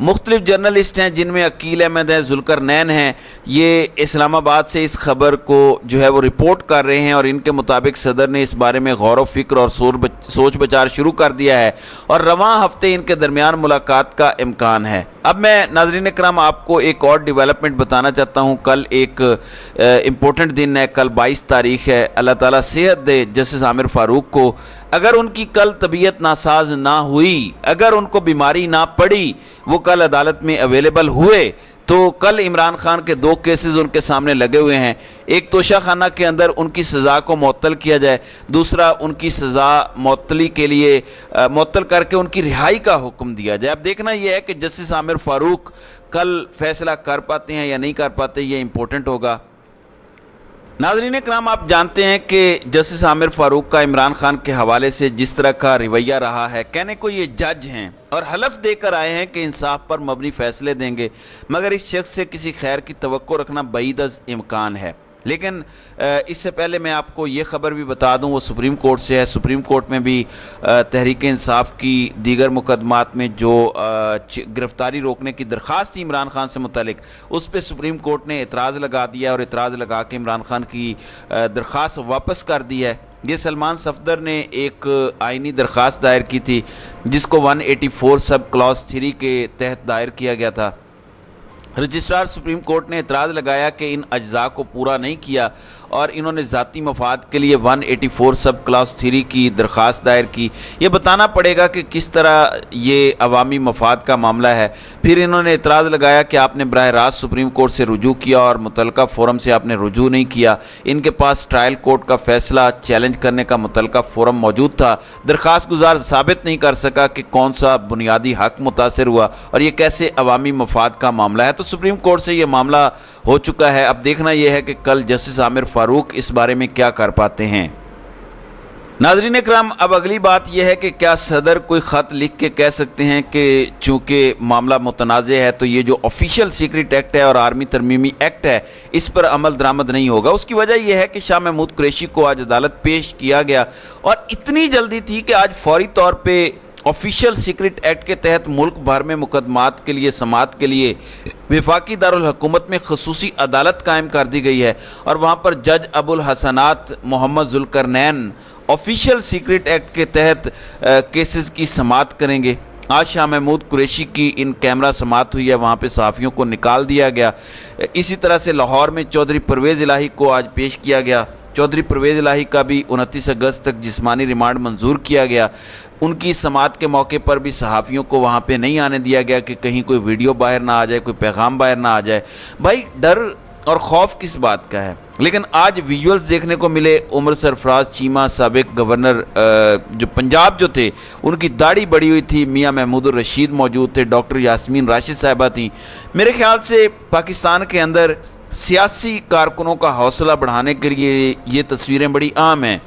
مختلف جرنلسٹ ہیں جن میں عقیل احمد ہیں، ذوالقرنین ہیں، یہ اسلام آباد سے اس خبر کو جو ہے وہ رپورٹ کر رہے ہیں، اور ان کے مطابق صدر نے اس بارے میں غور و فکر اور سوچ بچار شروع کر دیا ہے اور رواں ہفتے ان کے درمیان ملاقات کا امکان ہے۔ اب میں ناظرین اکرام آپ کو ایک اور ڈیولپمنٹ بتانا چاہتا ہوں۔ کل ایک امپورٹنٹ دن ہے، کل 22 تاریخ ہے۔ اللہ تعالیٰ صحت دے جسٹس عامر فاروق کو۔ اگر ان کی کل طبیعت ناساز نہ ہوئی، اگر ان کو بیماری نہ پڑی، وہ کل عدالت میں اویلیبل ہوئے، تو کل عمران خان کے 2 کیسز ان کے سامنے لگے ہوئے ہیں۔ ایک توشہ خانہ کے اندر ان کی سزا کو معطل کیا جائے، دوسرا ان کی سزا معطلی کے لیے معطل کر کے ان کی رہائی کا حکم دیا جائے۔ اب دیکھنا یہ ہے کہ جسٹس عامر فاروق کل فیصلہ کر پاتے ہیں یا نہیں کر پاتے، یہ امپورٹنٹ ہوگا۔ ناظرین اکرام، آپ جانتے ہیں کہ جسٹس عامر فاروق کا عمران خان کے حوالے سے جس طرح کا رویہ رہا ہے، کہنے کو یہ جج ہیں اور حلف دے کر آئے ہیں کہ انصاف پر مبنی فیصلے دیں گے، مگر اس شخص سے کسی خیر کی توقع رکھنا بعید از امکان ہے۔ لیکن اس سے پہلے میں آپ کو یہ خبر بھی بتا دوں، وہ سپریم کورٹ سے ہے۔ سپریم کورٹ میں بھی تحریک انصاف کی دیگر مقدمات میں جو گرفتاری روکنے کی درخواست تھی عمران خان سے متعلق، اس پہ سپریم کورٹ نے اعتراض لگا دیا اور اعتراض لگا کے عمران خان کی درخواست واپس کر دی ہے۔ یہ سلمان صفدر نے ایک آئینی درخواست دائر کی تھی جس کو 184 سب کلاس 3 کے تحت دائر کیا گیا تھا۔ رجسٹرار سپریم کورٹ نے اعتراض لگایا کہ ان اجزاء کو پورا نہیں کیا اور انہوں نے ذاتی مفاد کے لیے 184 سب کلاس 3 کی درخواست دائر کی۔ یہ بتانا پڑے گا کہ کس طرح یہ عوامی مفاد کا معاملہ ہے۔ پھر انہوں نے اعتراض لگایا کہ آپ نے براہ راست سپریم کورٹ سے رجوع کیا اور متعلقہ فورم سے آپ نے رجوع نہیں کیا۔ ان کے پاس ٹرائل کورٹ کا فیصلہ چیلنج کرنے کا متعلقہ فورم موجود تھا۔ درخواست گزار ثابت نہیں کر سکا کہ کون سا بنیادی حق متاثر ہوا اور یہ کیسے عوامی مفاد کا معاملہ ہے۔ تو سپریم کورٹ سے یہ معاملہ ہو چکا ہے۔ اب دیکھنا یہ ہے کہ کل جسٹس عامر فاروق اس بارے میں کیا کر پاتے ہیں۔ ناظرین اکرام، اب اگلی بات یہ ہے کہ کیا صدر کوئی خط لکھ کے کہہ سکتے ہیں کہ چونکہ معاملہ متنازع ہے تو یہ جو آفیشیل سیکرٹ ایکٹ ہے اور آرمی ترمیمی ایکٹ ہے اس پر عمل درآمد نہیں ہوگا؟ اس کی وجہ یہ ہے کہ شاہ محمود قریشی کو آج عدالت پیش کیا گیا اور اتنی جلدی تھی کہ آج فوری طور پہ آفیشیل سیکرٹ ایکٹ کے تحت ملک بھر میں مقدمات کے لیے سماعت کے لیے وفاقی دارالحکومت میں خصوصی عدالت قائم کر دی گئی ہے اور وہاں پر جج ابو الحسنات محمد ذوالقرنین آفیشیل سیکرٹ ایکٹ کے تحت کیسز کی سماعت کریں گے۔ آج شاہ محمود قریشی کی ان کیمرہ سماعت ہوئی ہے، وہاں پہ صحافیوں کو نکال دیا گیا۔ اسی طرح سے لاہور میں چودھری پرویز الہی کو آج پیش کیا گیا۔ چودھری پرویز الہی کا بھی 29 اگست تک جسمانی ریمانڈ منظور کیا گیا۔ ان کی سماعت کے موقع پر بھی صحافیوں کو وہاں پہ نہیں آنے دیا گیا کہ کہیں کوئی ویڈیو باہر نہ آ جائے، کوئی پیغام باہر نہ آ جائے۔ بھائی، ڈر اور خوف کس بات کا ہے؟ لیکن آج ویژولز دیکھنے کو ملے۔ عمر سرفراز چیمہ سابق گورنر جو پنجاب جو تھے، ان کی داڑھی بڑی ہوئی تھی۔ میاں محمود الرشید موجود تھے، ڈاکٹر یاسمین راشد صاحبہ تھیں۔ میرے خیال سے پاکستان کے اندر سیاسی کارکنوں کا حوصلہ بڑھانے کے لیے یہ تصویریں بڑی عام ہیں۔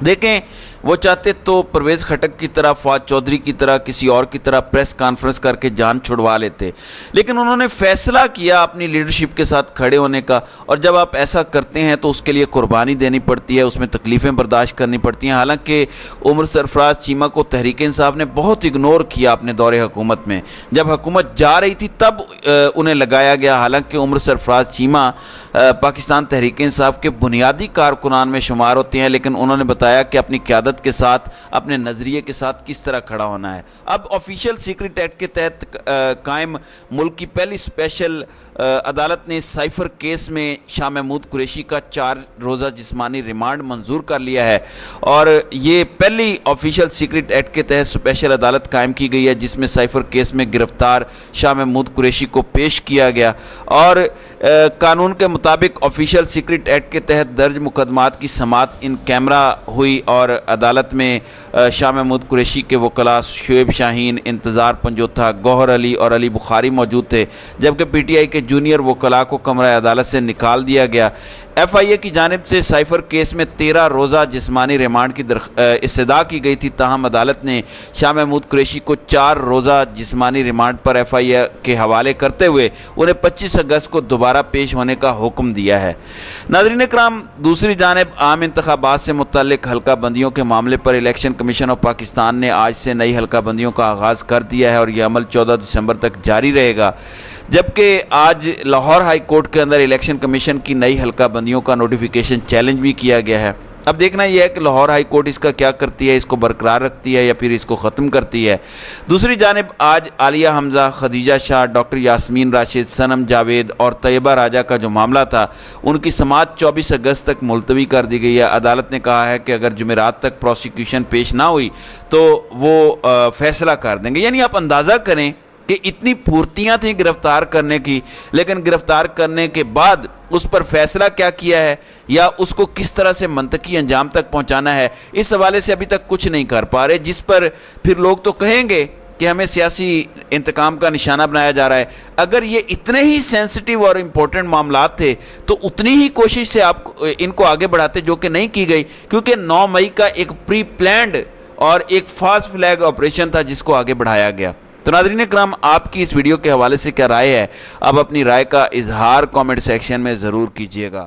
دیکھیں، وہ چاہتے تو پرویز خٹک کی طرح، فواد چودھری کی طرح، کسی اور کی طرح پریس کانفرنس کر کے جان چھڑوا لیتے، لیکن انہوں نے فیصلہ کیا اپنی لیڈرشپ کے ساتھ کھڑے ہونے کا، اور جب آپ ایسا کرتے ہیں تو اس کے لیے قربانی دینی پڑتی ہے، اس میں تکلیفیں برداشت کرنی پڑتی ہیں۔ حالانکہ عمر سرفراز چیمہ کو تحریک انصاف نے بہت اگنور کیا اپنے دور حکومت میں، جب حکومت جا رہی تھی تب انہیں لگایا گیا۔ حالانکہ عمر سرفراز چیمہ پاکستان تحریک انصاف کے بنیادی کارکنان میں شمار ہوتے ہیں، لیکن انہوں نے بتایا کہ اپنی قیادت کے ساتھ، اپنے نظریے کے ساتھ کس طرح کھڑا ہونا ہے۔ اب آفیشیل سیکرٹ ایکٹ کے تحت قائم ملک کی پہلی اسپیشل عدالت نے سائفر کیس میں شاہ محمود قریشی کا 4 روزہ جسمانی ریمانڈ منظور کر لیا ہے، اور یہ پہلی آفیشیل سیکرٹ ایکٹ کے تحت اسپیشل عدالت قائم کی گئی ہے جس میں سائفر کیس میں گرفتار شاہ محمود قریشی کو پیش کیا گیا، اور قانون کے مطابق آفیشیل سیکرٹ ایکٹ کے تحت درج مقدمات کی سماعت ان کیمرہ ہوئی، اور عدالت میں شاہ محمود قریشی کے وکلاء شعیب شاہین، انتظار پنجوتھا، گوہر علی اور علی بخاری موجود تھے، جبکہ پی ٹی آئی کے جونیئر وکلاء کو کمرہ عدالت سے نکال دیا گیا۔ ایف آئی اے کی جانب سے سائفر کیس میں 13 روزہ جسمانی ریمانڈ کی استدعا کی گئی تھی، تاہم عدالت نے شاہ محمود قریشی کو 4 روزہ جسمانی ریمانڈ پر ایف آئی اے کے حوالے کرتے ہوئے انہیں 25 اگست کو دوبارہ پیش ہونے کا حکم دیا ہے۔ ناظرین اکرام، دوسری جانب عام انتخابات سے متعلق حلقہ بندیوں کے معاملے پر الیکشن کمیشن آف پاکستان نے آج سے نئی حلقہ بندیوں کا آغاز کر دیا ہے اور یہ عمل 14 دسمبر تک جاری رہے گا، جبکہ آج لاہور ہائی کورٹ کے اندر الیکشن کمیشن کی نئی حلقہ بندیوں کا نوٹیفیکیشن چیلنج بھی کیا گیا ہے۔ اب دیکھنا یہ ہے کہ لاہور ہائی کورٹ اس کا کیا کرتی ہے، اس کو برقرار رکھتی ہے یا پھر اس کو ختم کرتی ہے۔ دوسری جانب آج عالیہ حمزہ، خدیجہ شاہ، ڈاکٹر یاسمین راشد، صنم جاوید اور طیبہ راجہ کا جو معاملہ تھا ان کی سماعت 24 اگست تک ملتوی کر دی گئی ہے۔ عدالت نے کہا ہے کہ اگر جمعرات تک پروسیکیوشن پیش نہ ہوئی تو وہ فیصلہ کر دیں گے۔ یعنی آپ اندازہ کریں کہ اتنی پھرتیاں تھیں گرفتار کرنے کی، لیکن گرفتار کرنے کے بعد اس پر فیصلہ کیا کیا ہے یا اس کو کس طرح سے منطقی انجام تک پہنچانا ہے، اس حوالے سے ابھی تک کچھ نہیں کر پا رہے، جس پر پھر لوگ تو کہیں گے کہ ہمیں سیاسی انتقام کا نشانہ بنایا جا رہا ہے۔ اگر یہ اتنے ہی سینسٹیو اور امپورٹنٹ معاملات تھے تو اتنی ہی کوشش سے آپ ان کو آگے بڑھاتے، جو کہ نہیں کی گئی، کیونکہ 9 مئی کا ایک پری پلانڈ اور ایک فاسٹ فلیگ آپریشن تھا جس کو آگے بڑھایا گیا۔ تو ناظرین اکرام، آپ کی اس ویڈیو کے حوالے سے کیا رائے ہے؟ آپ اپنی رائے کا اظہار کامنٹ سیکشن میں ضرور کیجیے گا۔